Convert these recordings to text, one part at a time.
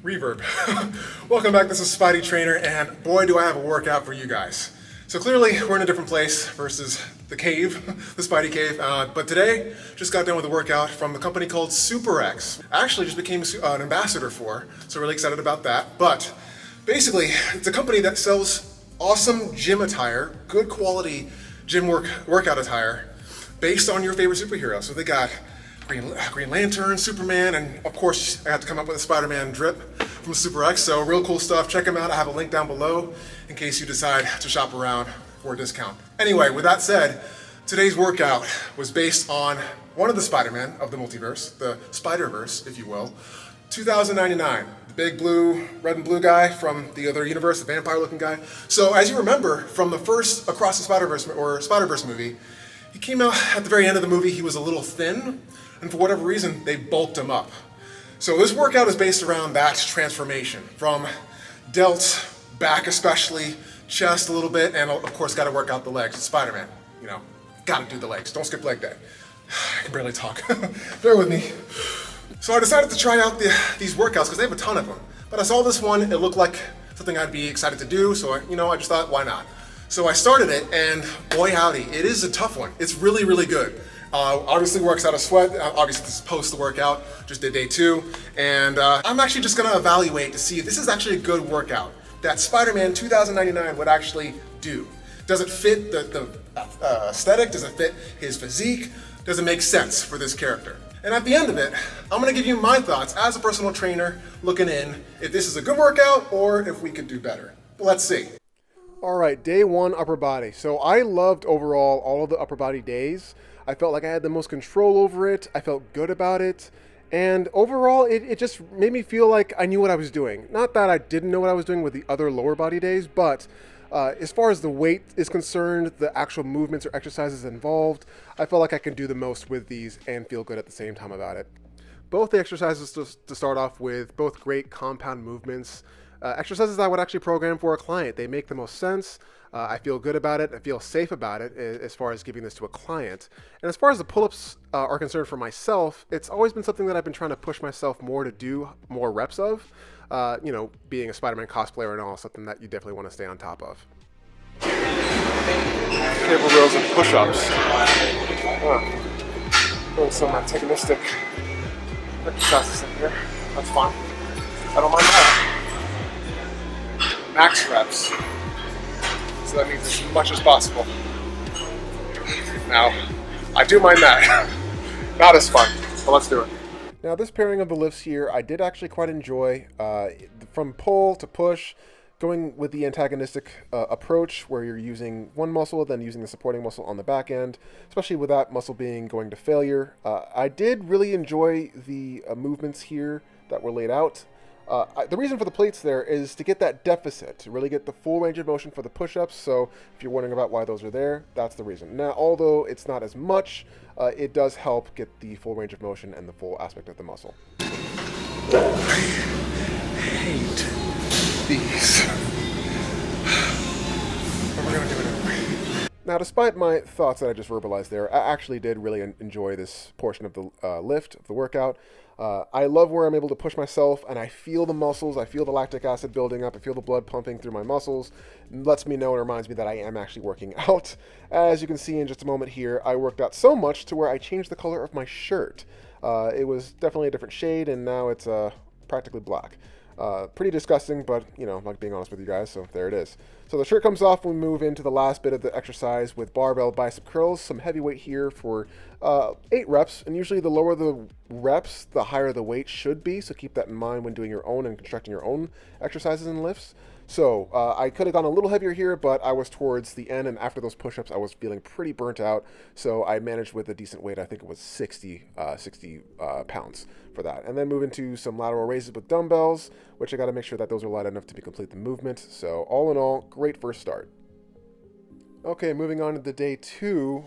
Reverb. Welcome back, this is Spidey Trainer, and boy do I have a workout for you guys. So clearly we're in a different place versus the cave, the Spidey cave, but today just got done with a workout from a company called SuperX. I actually just became an ambassador for, so really excited about that. But basically, it's a company that sells awesome gym attire, good quality gym workout attire, based on your favorite superhero. So they got Green Lantern, Superman, and of course I had to come up with a Spider-Man drip from SuperX, so real cool stuff. Check them out. I have a link down below in case you decide to shop around for a discount. Anyway, with that said, today's workout was based on one of the Spider-Man of the multiverse, the Spider-Verse, if you will, 2099, the big blue, red and blue guy from the other universe, the vampire-looking guy. So as you remember from the first Across the Spider-Verse or Spider-Verse movie, he came out at the very end of the movie, he was a little thin, and for whatever reason, they bulked him up. So this workout is based around that transformation, from delts, back especially, chest a little bit, and of course gotta work out the legs. It's Spider-Man, you know, gotta do the legs. Don't skip leg day. I can barely talk, bear with me. So I decided to try out these workouts because they have a ton of them. But I saw this one, it looked like something I'd be excited to do, so I just thought, why not? So I started it, and boy howdy, it is a tough one. It's really, really good. Obviously works out of sweat. Obviously this is post the workout, just did day 2. And I'm actually just gonna evaluate to see if this is actually a good workout that Spider-Man 2099 would actually do. Does it fit the aesthetic? Does it fit his physique? Does it make sense for this character? And at the end of it, I'm gonna give you my thoughts as a personal trainer looking in, if this is a good workout or if we could do better. But let's see. All right, day 1, upper body. So I loved overall all of the upper body days. I felt like I had the most control over it. I felt good about it. And overall, it just made me feel like I knew what I was doing. Not that I didn't know what I was doing with the other lower body days, but as far as the weight is concerned, the actual movements or exercises involved, I felt like I can do the most with these and feel good at the same time about it. Both the exercises to start off with, both great compound movements. Exercises I would actually program for a client. They make the most sense. I feel good about it. I feel safe about it as far as giving this to a client. And as far as the pull-ups are concerned for myself, it's always been something that I've been trying to push myself more to do more reps of. Being a Spider-Man cosplayer and all, something that you definitely want to stay on top of. Cable rows and push-ups. Doing some antagonistic exercises in here. That's fun. I don't mind that. Max reps. So that means as much as possible. Now, I do mind that. Not as fun, but let's do it. Now this pairing of the lifts here, I did actually quite enjoy. From pull to push, going with the antagonistic approach where you're using one muscle, then using the supporting muscle on the back end, especially with that muscle going to failure. I did really enjoy the movements here that were laid out. The reason for the plates there is to get that deficit, to really get the full range of motion for the push-ups. So if you're wondering about why those are there, that's the reason. Now, although it's not as much, it does help get the full range of motion and the full aspect of the muscle. I hate these. But we're gonna do it anyway. Now, despite my thoughts that I just verbalized there, I actually did really enjoy this portion of the lift, of the workout. I love where I'm able to push myself, and I feel the muscles, I feel the lactic acid building up, I feel the blood pumping through my muscles. It lets me know and reminds me that I am actually working out. As you can see in just a moment here, I worked out so much to where I changed the color of my shirt. It was definitely a different shade, and now it's practically black. Pretty disgusting, but, I'm like being honest with you guys, so there it is. So the shirt comes off when we move into the last bit of the exercise with barbell bicep curls, some heavy weight here for 8 reps, and usually the lower the reps, the higher the weight should be, so keep that in mind when doing your own and constructing your own exercises and lifts. So I could have gone a little heavier here, but I was towards the end, and after those push-ups, I was feeling pretty burnt out. So I managed with a decent weight. I think it was 60 pounds for that. And then move into some lateral raises with dumbbells, which I got to make sure that those are light enough to complete the movement. So all in all, great first start. Okay, moving on to the day 2,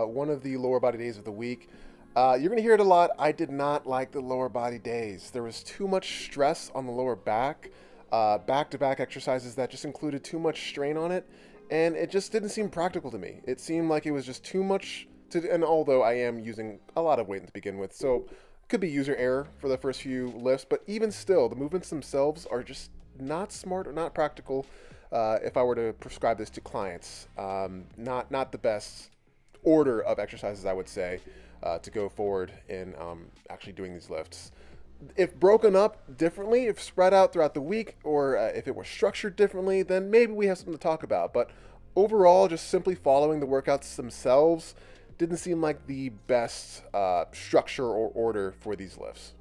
one of the lower body days of the week. You're going to hear it a lot. I did not like the lower body days. There was too much stress on the lower back. Back-to-back exercises that just included too much strain on it, and it just didn't seem practical to me. It seemed like it was just too much and although I am using a lot of weight to begin with, so Could be user error for the first few lifts, but even still, the movements themselves are just not smart or not practical. If I were to prescribe this to clients, not the best order of exercises, I would say, to go forward in actually doing these lifts. If broken up differently, if spread out throughout the week, or if it was structured differently, then maybe we have something to talk about. But overall, just simply following the workouts themselves didn't seem like the best structure or order for these lifts.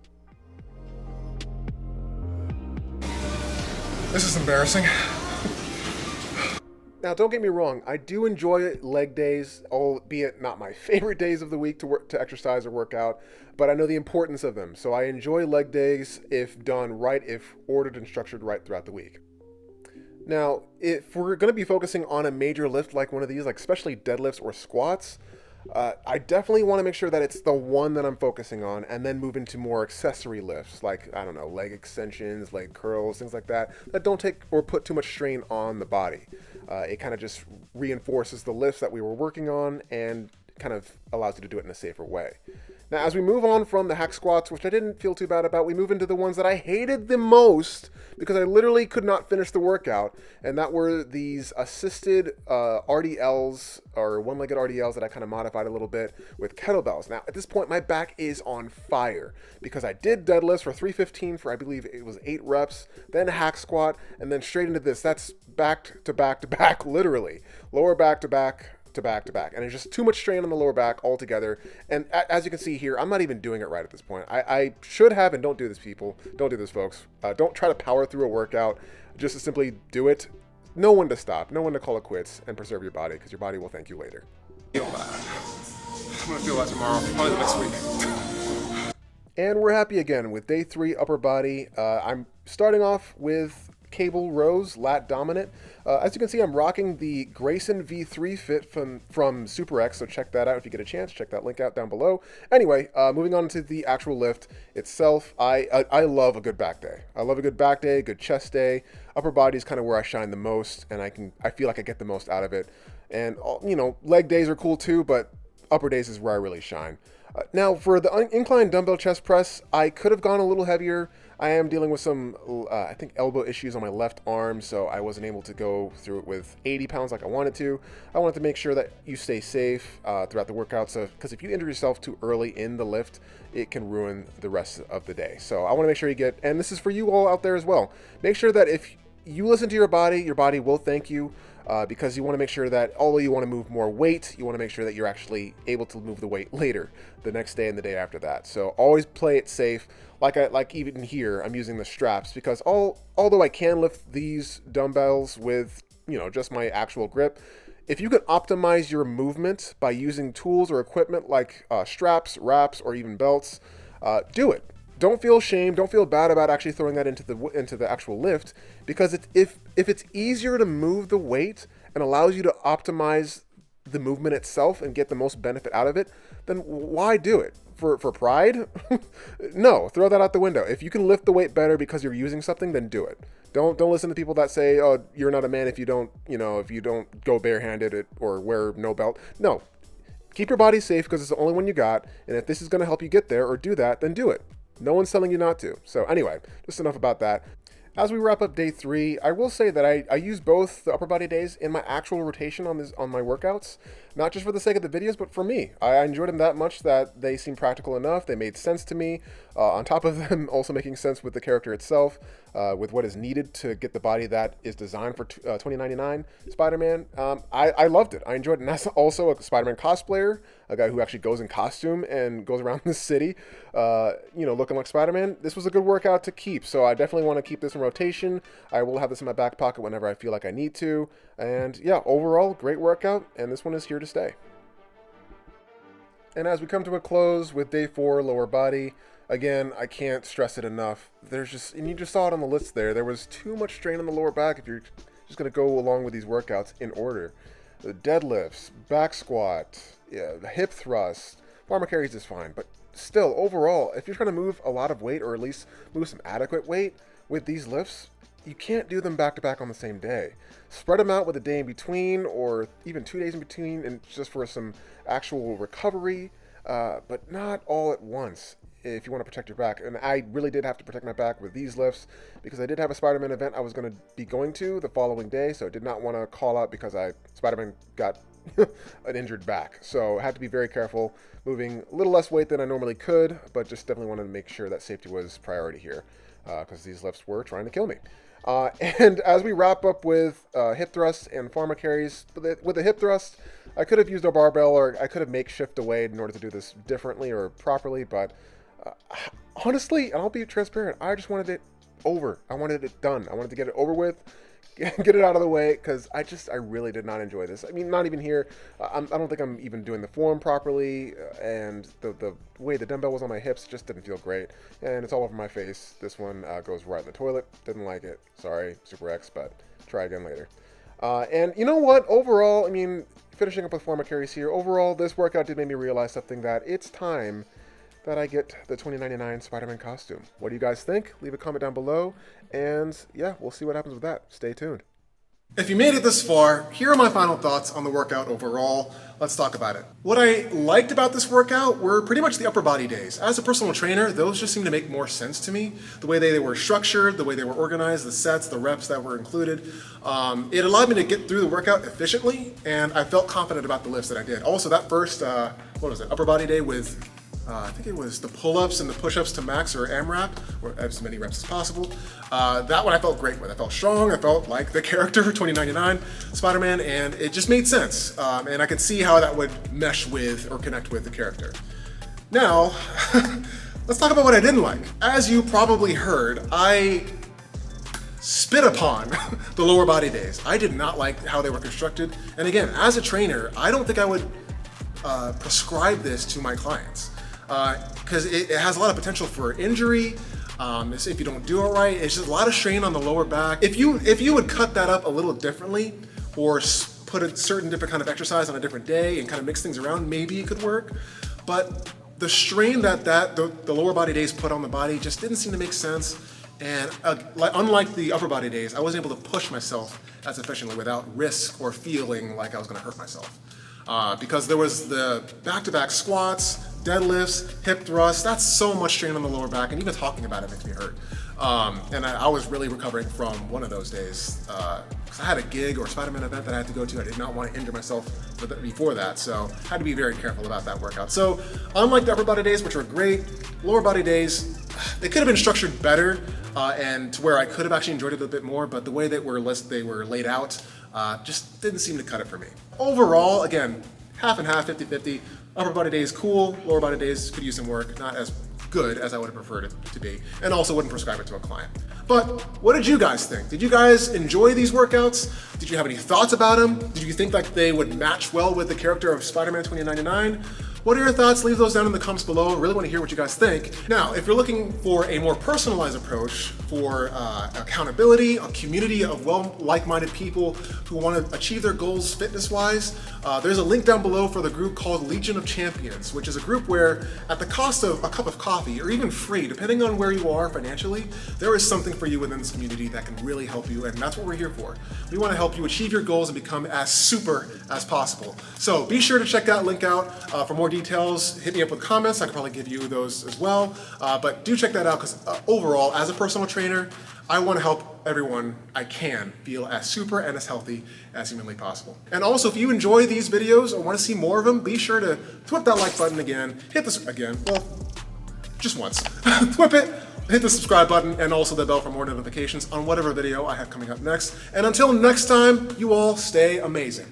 This is embarrassing. Now, don't get me wrong, I do enjoy leg days, albeit not my favorite days of the week to exercise or work out, but I know the importance of them. So I enjoy leg days if done right, if ordered and structured right throughout the week. Now, if we're going to be focusing on a major lift like one of these, like especially deadlifts or squats, I definitely want to make sure that it's the one that I'm focusing on, and then move into more accessory lifts like, I don't know, leg extensions, leg curls, things like that don't take or put too much strain on the body. It kind of just reinforces the lifts that we were working on and kind of allows you to do it in a safer way. Now, as we move on from the hack squats, which I didn't feel too bad about, we move into the ones that I hated the most because I literally could not finish the workout, and that were these assisted RDLs, or one-legged RDLs that I kind of modified a little bit with kettlebells. Now, at this point, my back is on fire because I did deadlifts for 315 for, I believe it was 8 reps, then a hack squat, and then straight into this. That's back to back to back, literally. Lower back to back to back to back, and it's just too much strain on the lower back altogether. And as you can see here, I'm not even doing it right at this point. I should have, and don't do this, people. Don't do this, folks. Don't try to power through a workout. Just to simply do it. Know when to stop. Know when to call it quits, and preserve your body, because your body will thank you later. Feel that. I'm gonna feel that tomorrow, probably the next week. And we're happy again with day 3 upper body. I'm starting off with cable rows, lat dominant. As you can see, I'm rocking the Grayson V3 fit from Super X, so check that out if you get a chance. Check that link out down below. Anyway, moving on to the actual lift itself, I love a good back day. I love a good back day, good chest day. Upper body is kind of where I shine the most, and I feel like I get the most out of it. And you know, leg days are cool too, but upper days is where I really shine. Now, for the incline dumbbell chest press, I could have gone a little heavier. I am dealing with some, I think, elbow issues on my left arm, so I wasn't able to go through it with 80 pounds like I wanted to. I wanted to make sure that you stay safe throughout the workout, because if you injure yourself too early in the lift, it can ruin the rest of the day. So I want to make sure you get, and this is for you all out there as well, make sure that if you listen to your body will thank you. Because you want to make sure that although you want to move more weight, you want to make sure that you're actually able to move the weight later, the next day and the day after that. So always play it safe. Like even here, I'm using the straps because although I can lift these dumbbells with, you know, just my actual grip, if you can optimize your movement by using tools or equipment like straps, wraps, or even belts, do it. Don't feel shame. Don't feel bad about actually throwing that into the actual lift, because if it's easier to move the weight and allows you to optimize the movement itself and get the most benefit out of it, then why do it? For pride? No, throw that out the window. If you can lift the weight better because you're using something, then do it. Don't listen to people that say, "Oh, you're not a man if you don't go barehanded or wear no belt." No, keep your body safe because it's the only one you got, and if this is going to help you get there or do that, then do it. No one's telling you not to. So anyway, just enough about that. As we wrap up day 3, I will say that I use both the upper body days in my actual rotation on my workouts, not just for the sake of the videos, but for me. I enjoyed them that much that they seemed practical enough. They made sense to me. On top of them also making sense with the character itself, with what is needed to get the body that is designed for 2099 Spider-Man. I loved it. I enjoyed it. And as also a Spider-Man cosplayer, a guy who actually goes in costume and goes around the city, looking like Spider-Man, this was a good workout to keep. So I definitely want to keep this in rotation. I will have this in my back pocket whenever I feel like I need to. And yeah, overall, great workout. And this one is here to stay. And as we come to a close with day 4, lower body, again, I can't stress it enough. And you just saw it on the list there was too much strain on the lower back if you're just going to go along with these workouts in order. The deadlifts, back squat, the hip thrust, farmer carries is fine, but still, overall, if you're trying to move a lot of weight, or at least move some adequate weight with these lifts, you can't do them back to back on the same day. Spread them out with a day in between, or even 2 days in between, and just for some actual recovery, but not all at once. if you want to protect your back. And I really did have to protect my back with these lifts because I did have a Spider-Man event I was going to be going to the following day, so I did not want to call out because Spider-Man got an injured back. So I had to be very careful, moving a little less weight than I normally could, but just definitely wanted to make sure that safety was priority here because these lifts were trying to kill me. And as we wrap up with hip thrusts and pharma carries, with the hip thrust, I could have used a barbell or I could have makeshift a way in order to do this differently or properly, but honestly, and I'll be transparent, I just wanted it over. I wanted it done. I wanted to get it over with, get it out of the way, because I really did not enjoy this. I mean, not even here. I don't think I'm even doing the form properly, and the way the dumbbell was on my hips just didn't feel great, and it's all over my face. This one goes right in the toilet. Didn't like it. Sorry, Super X, but try again later. And you know what? Overall, I mean, finishing up with forma carries here, overall, this workout did make me realize something, that it's time that I get the 2099 Spider-Man costume. What do you guys think? Leave a comment down below, and yeah, we'll see what happens with that. Stay tuned. If you made it this far, here are my final thoughts on the workout overall. Let's talk about it. What I liked about this workout were pretty much the upper body days. As a personal trainer, those just seemed to make more sense to me. The way they were structured, the way they were organized, the sets, the reps that were included. It allowed me to get through the workout efficiently, and I felt confident about the lifts that I did. Also, that first, upper body day with I think it was the pull-ups and the push-ups to max or AMRAP, or as many reps as possible. That one I felt great with. I felt strong, I felt like the character 2099 Spider-Man, and it just made sense. And I could see how that would mesh with or connect with the character. Now, let's talk about what I didn't like. As you probably heard, I spit upon the lower body days. I did not like how they were constructed. And again, as a trainer, I don't think I would prescribe this to my clients. Because it has a lot of potential for injury. If you don't do it right, it's just a lot of strain on the lower back. If you would cut that up a little differently, or put a certain different kind of exercise on a different day and kind of mix things around, maybe it could work. But the strain that the lower body days put on the body just didn't seem to make sense. And unlike the upper body days, I wasn't able to push myself as efficiently without risk or feeling like I was going to hurt myself. Because there was the back-to-back squats, deadlifts, hip thrusts. That's so much strain on the lower back, and even talking about it makes me hurt. And I was really recovering from one of those days. Because I had a gig or Spider-Man event that I had to go to. I did not want to injure myself before that, so I had to be very careful about that workout. So unlike the upper body days, which were great, lower body days, they could have been structured better, and to where I could have actually enjoyed it a bit more, but the way that they were laid out just didn't seem to cut it for me. Overall, again, half and half, 50-50. Upper body days cool, lower body days could use some work, not as good as I would have preferred it to be, and also wouldn't prescribe it to a client. But what did you guys think? Did you guys enjoy these workouts? Did you have any thoughts about them? Did you think like they would match well with the character of Spider-Man 2099? What are your thoughts? Leave those down in the comments below. I really want to hear what you guys think. Now, if you're looking for a more personalized approach for accountability, a community of like-minded people who want to achieve their goals fitness-wise, there's a link down below for the group called Legion of Champions, which is a group where at the cost of a cup of coffee, or even free, depending on where you are financially, there is something for you within this community that can really help you, and that's what we're here for. We want to help you achieve your goals and become as super as possible. So be sure to check that link out. For more details, hit me up with comments. I can probably give you those as well. But do check that out, because overall, as a personal trainer, I want to help everyone I can feel as super and as healthy as humanly possible. And also, if you enjoy these videos or want to see more of them, be sure to whip that like button again, hit this again, well, just once. Whip it, hit the subscribe button, and also the bell for more notifications on whatever video I have coming up next. And until next time, you all stay amazing.